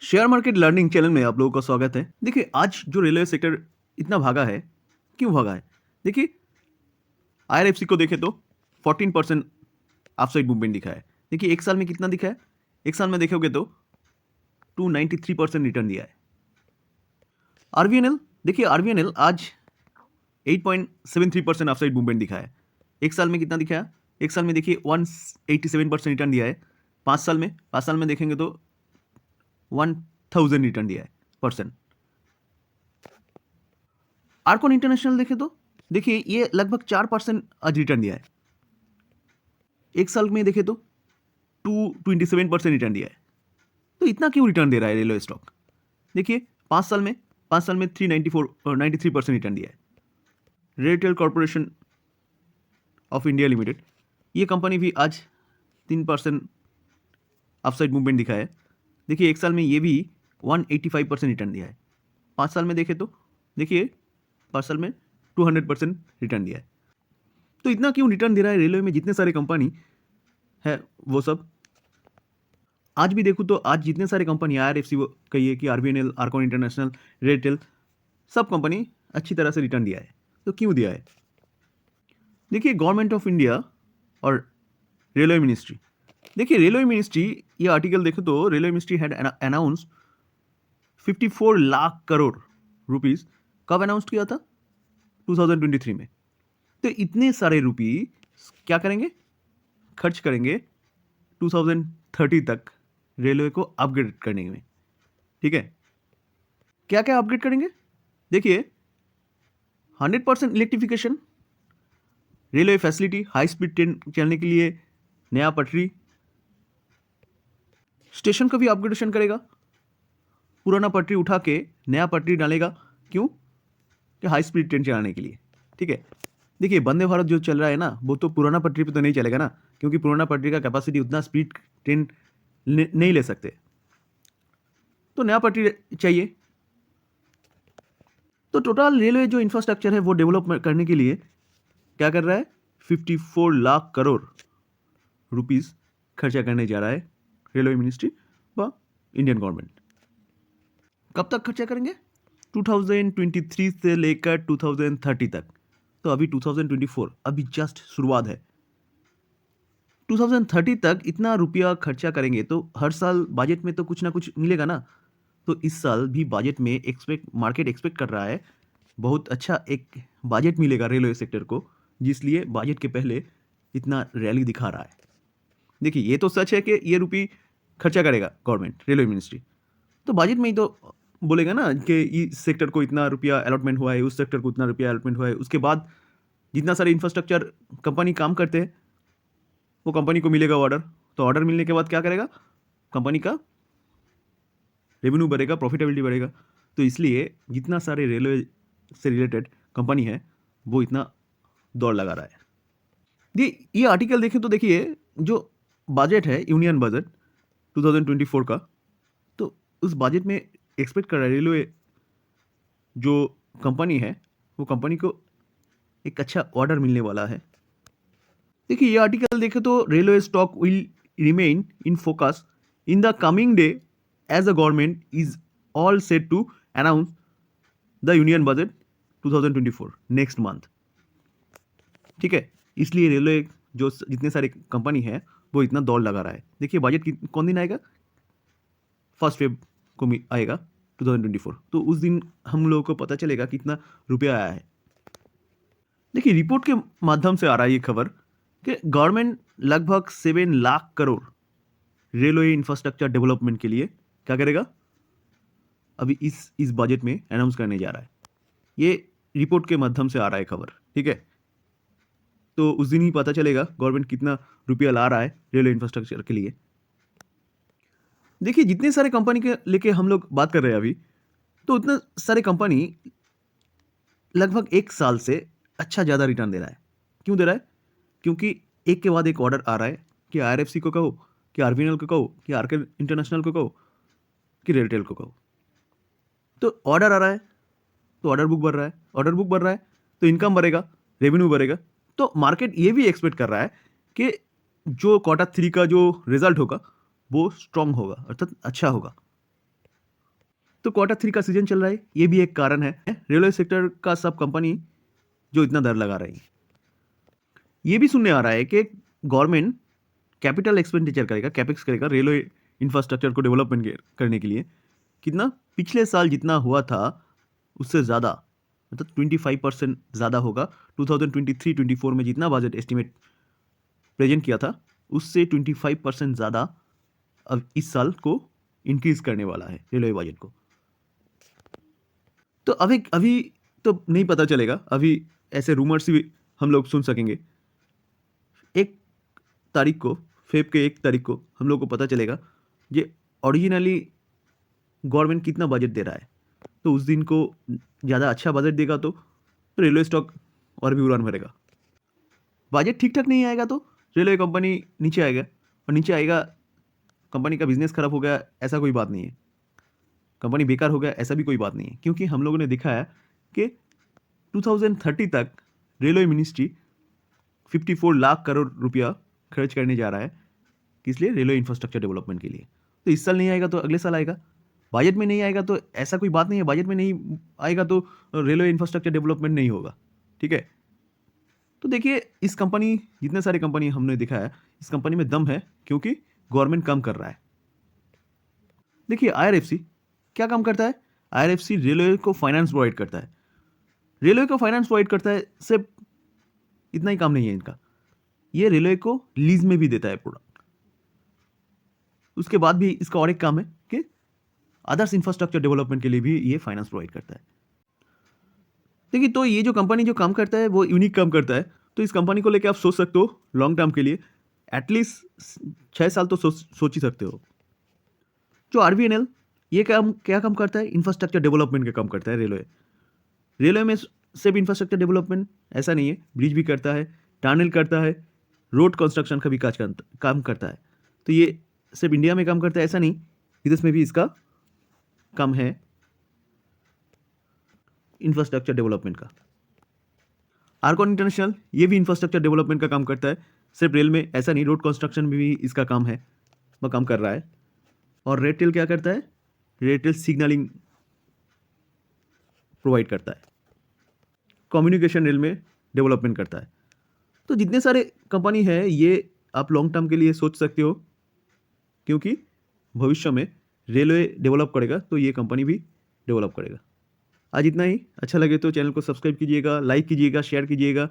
Share market learning channel में आप लोगों का स्वागत है। देखिए, आज जो रेलवे सेक्टर इतना भागा है, क्यों भागा है? देखिए, आईआरएफसी को देखें तो 14% अपसाइड मूवमेंट दिखा है। देखिए, 1 साल में कितना दिखा है? 1 साल में देखोगे तो 293% रिटर्न दिया है। आरवीएनएल, देखिए आरवीएनएल आज 8.73% अपसाइड मूवमेंट दिखा है। 1 साल में कितना दिखाया? 1 साल में देखिए 187% रिटर्न दिया है। 5 साल में देखेंगे तो 1000 रिटर्न दिया है परसेंट। आर्कॉन इंटरनेशनल देखें तो देखिए ये लगभग 4% आज रिटर्न दिया है। 1 साल में देखें तो 227% रिटर्न दिया है। तो इतना क्यों रिटर्न दे रहा है रेलवे स्टॉक? देखिए 5 साल में 93% रिटर्न दिया है। RailTel corporation of India limited, ये कंपनी भी आज 3% अपसाइड मूवमेंट दिखा है। देखिए 1 साल में ये भी 185% रिटर्न दिया है। 5 साल में देखें तो देखिए 5 साल में 200% रिटर्न दिया है। तो इतना क्यों रिटर्न दे रहा है रेलवे में? जितने सारे कंपनी है वो सब आज भी देखूँ तो आज जितने सारे कंपनी आईआरएफसी कहिए कि आरबीएनएल, आर्कॉन इंटरनेशनल, रेलटेल, सब कंपनी अच्छी तरह से रिटर्न दिया है। तो क्यों दिया है? देखिए गवर्नमेंट ऑफ इंडिया और रेलवे मिनिस्ट्री, देखिए रेलवे मिनिस्ट्री, ये आर्टिकल देखो तो railway ministry had announce 54 lakh crore rupees. कब अनाउंस किया था? 2023 में। तो इतने सारे रुपी क्या करेंगे? खर्च करेंगे 2030 तक रेलवे को अपग्रेड करने में। ठीक है, क्या क्या अपग्रेड करेंगे? देखिए 100% electrification, railway facility, high speed train चलने के लिए नया पटरी, स्टेशन का भी अपग्रेडेशन करेगा, पुराना पटरी उठा के नया पटरी डालेगा। क्यों? कि हाई स्पीड ट्रेन चलाने के लिए। ठीक है, देखिए वंदे भारत जो चल रहा है ना, वो तो पुराना पटरी पे तो नहीं चलेगा ना, क्योंकि पुराना पटरी का कैपेसिटी उतना स्पीड ट्रेन नहीं ले सकते, तो नया पटरी चाहिए। तो टोटल रेलवे जो इंफ्रास्ट्रक्चर है वो डेवलप करने के लिए क्या कर रहा है? 54 लाख करोड़ रुपीस खर्चा करने जा रहा है रेलवे मिनिस्ट्री व इंडियन गवर्नमेंट। कब तक खर्चा करेंगे? 2023 से लेकर 2030 तक। तो अभी 2024, अभी जस्ट शुरुआत है। 2030 तक इतना रुपया खर्चा करेंगे तो हर साल बजट में तो कुछ ना कुछ मिलेगा ना। तो इस साल भी बजट में मार्केट एक्सपेक्ट कर रहा है बहुत अच्छा एक बजट मिलेगा रेलवे सेक्टर को, जिसलिए बजट के पहले इतना रैली दिखा रहा है। देखिए ये तो सच है कि ये रुपये खर्चा करेगा गवर्नमेंट, रेलवे मिनिस्ट्री, तो बजट में ही तो बोलेगा ना कि इस सेक्टर को इतना रुपया अलॉटमेंट हुआ है, उस सेक्टर को इतना रुपया अलॉटमेंट हुआ है। उसके बाद जितना सारे इंफ्रास्ट्रक्चर कंपनी काम करते हैं वो कंपनी को मिलेगा ऑर्डर। तो ऑर्डर मिलने के बाद क्या करेगा? कंपनी का रेवेन्यू बढ़ेगा, प्रॉफिटेबिलिटी बढ़ेगा। तो इसलिए जितना सारे रेलवे से रिलेटेड कंपनी है वो इतना दौड़ लगा रहा है। ये आर्टिकल देखें तो देखिए जो बजट है, यूनियन बजट 2024 का, तो उस बजट में एक्सपेक्ट कर रहा है रेलवे जो कंपनी है वो कंपनी को एक अच्छा ऑर्डर मिलने वाला है। देखिए ये आर्टिकल देखें तो railway stock will remain in focus in the coming day as the government is all set to announce the union budget 2024 next month. ठीक है, इसलिए रेलवे जो जितने सारे कंपनी है वो इतना दौड़ लगा रहा है। देखिए बजट कौन दिन आएगा? 1 फेब को आएगा 2024। तो उस दिन हम लोगों को पता चलेगा कितना रुपया आया है। देखिए रिपोर्ट के माध्यम से आ रहा है ये खबर कि गवर्नमेंट लगभग 7 lakh crore railway infrastructure development के लिए क्या करेगा? अभी इस बजट में अनाउंस करने जा रहा है। ये रिपोर्ट के माध्यम से आ रहा है खबर। ठीक है, तो उस दिन ही पता चलेगा गवर्नमेंट कितना रुपया ला रहा है रेलवे इंफ्रास्ट्रक्चर के लिए। देखिए जितने सारे कंपनी के लेके हम लोग बात कर रहे हैं अभी, तो उतने सारे कंपनी लगभग 1 साल से अच्छा ज़्यादा रिटर्न दे रहा है। क्यों दे रहा है? क्योंकि एक के बाद एक ऑर्डर आ रहा है कि आईआरएफसी को कहो, कि आरबीएनएल को कहो, कि आर्कन इंटरनेशनल को कहो, कि रेलटेल को कहो। तो ऑर्डर आ रहा है तो ऑर्डर बुक बढ़ रहा है, ऑर्डर बुक बढ़ रहा है तो इनकम बढ़ेगा, रेवेन्यू बढ़ेगा। तो मार्केट ये भी एक्सपेक्ट कर रहा है कि जो Q3 का जो रिजल्ट होगा वो स्ट्रांग होगा, अर्थात अच्छा होगा। तो क्वार्टर 3 का सीजन चल रहा है, ये भी एक कारण है रेलवे सेक्टर का सब कंपनी जो इतना दर लगा रही है। ये भी सुनने आ रहा है कि गवर्नमेंट कैपिटल एक्सपेंडिचर करेगा, कैपेक्स करेगा रेलवे इंफ्रास्ट्रक्चर को डेवलपमेंट करने के लिए। कितना? पिछले साल जितना हुआ था उससे ज़्यादा, मतलब 25% ज़्यादा होगा। 2023-24 में जितना बजट एस्टिमेट प्रेजेंट किया था उससे 25% ज़्यादा अब इस साल को इंक्रीज करने वाला है रेलवे बजट को। तो अभी अभी तो नहीं पता चलेगा, अभी ऐसे रूमर्स भी हम लोग सुन सकेंगे। 1 तारीख को, फेब के 1 तारीख को हम लोग को पता चलेगा ये ओरिजिनली गवर्नमेंट कितना बजट दे रहा है। तो उस दिन को ज़्यादा अच्छा बजट देगा तो रेलवे स्टॉक और भी उड़ान भरेगा। बजट ठीक ठाक नहीं आएगा तो रेलवे कंपनी नीचे आएगा, और नीचे आएगा कंपनी का बिजनेस खराब हो गया ऐसा कोई बात नहीं है, कंपनी बेकार हो गया ऐसा भी कोई बात नहीं है। क्योंकि हम लोगों ने देखा है कि 2030 तक रेलवे मिनिस्ट्री 54 लाख करोड़ रुपया खर्च करने जा रहा है, किस लिए? रेलवे इंफ्रास्ट्रक्चर डेवलपमेंट के लिए। तो इस साल नहीं आएगा तो अगले साल आएगा। बजट में नहीं आएगा तो ऐसा कोई बात नहीं है, बजट में नहीं आएगा तो रेलवे इंफ्रास्ट्रक्चर डेवलपमेंट नहीं होगा, ठीक है। तो देखिए इस कंपनी, जितने सारे कंपनी हमने देखा है, इस कंपनी में दम है क्योंकि गवर्नमेंट काम कर रहा है। देखिए IRFC क्या काम करता है? IRFC रेलवे को फाइनेंस प्रोवाइड करता है। रेलवे को फाइनेंस प्रोवाइड करता है, सिर्फ इतना ही काम नहीं है इनका, ये रेलवे को लीज में भी देता है प्रोडक्ट। उसके बाद भी इसका और एक काम है कि अदर्स इंफ्रास्ट्रक्चर डेवलपमेंट के लिए भी ये फाइनेंस प्रोवाइड करता है। देखिए तो ये जो कंपनी जो काम करता है वो यूनिक काम करता है। तो इस कंपनी को लेकर आप सोच सकते हो लॉन्ग टर्म के लिए, एटलीस्ट 6 साल तो सोच ही सकते हो। जो RVNL ये क्या काम करता है? इंफ्रास्ट्रक्चर डेवलपमेंट का काम करता है। रेलवे में सिर्फ इंफ्रास्ट्रक्चर डेवलपमेंट ऐसा नहीं है, ब्रिज भी करता है, टनल करता है, रोड कंस्ट्रक्शन का भी काम करता है। तो ये सिर्फ इंडिया में काम करता है ऐसा नहीं, विदेश में भी इसका काम है इंफ्रास्ट्रक्चर डेवलपमेंट का। आर्कॉन इंटरनेशनल ये भी इंफ्रास्ट्रक्चर डेवलपमेंट का काम करता है, सिर्फ रेल में ऐसा नहीं, रोड कंस्ट्रक्शन में भी इसका काम है, वह काम कर रहा है। और रेलटेल क्या करता है? रेलटेल सिग्नलिंग प्रोवाइड करता है, कम्युनिकेशन रेल में डेवलपमेंट करता है। तो जितने सारे कंपनी है ये आप लॉन्ग टर्म के लिए सोच सकते हो, क्योंकि भविष्य में रेलवे डेवलप करेगा तो ये कंपनी भी डेवलप करेगा। आज इतना ही। अच्छा लगे तो चैनल को सब्सक्राइब कीजिएगा, लाइक कीजिएगा, शेयर कीजिएगा।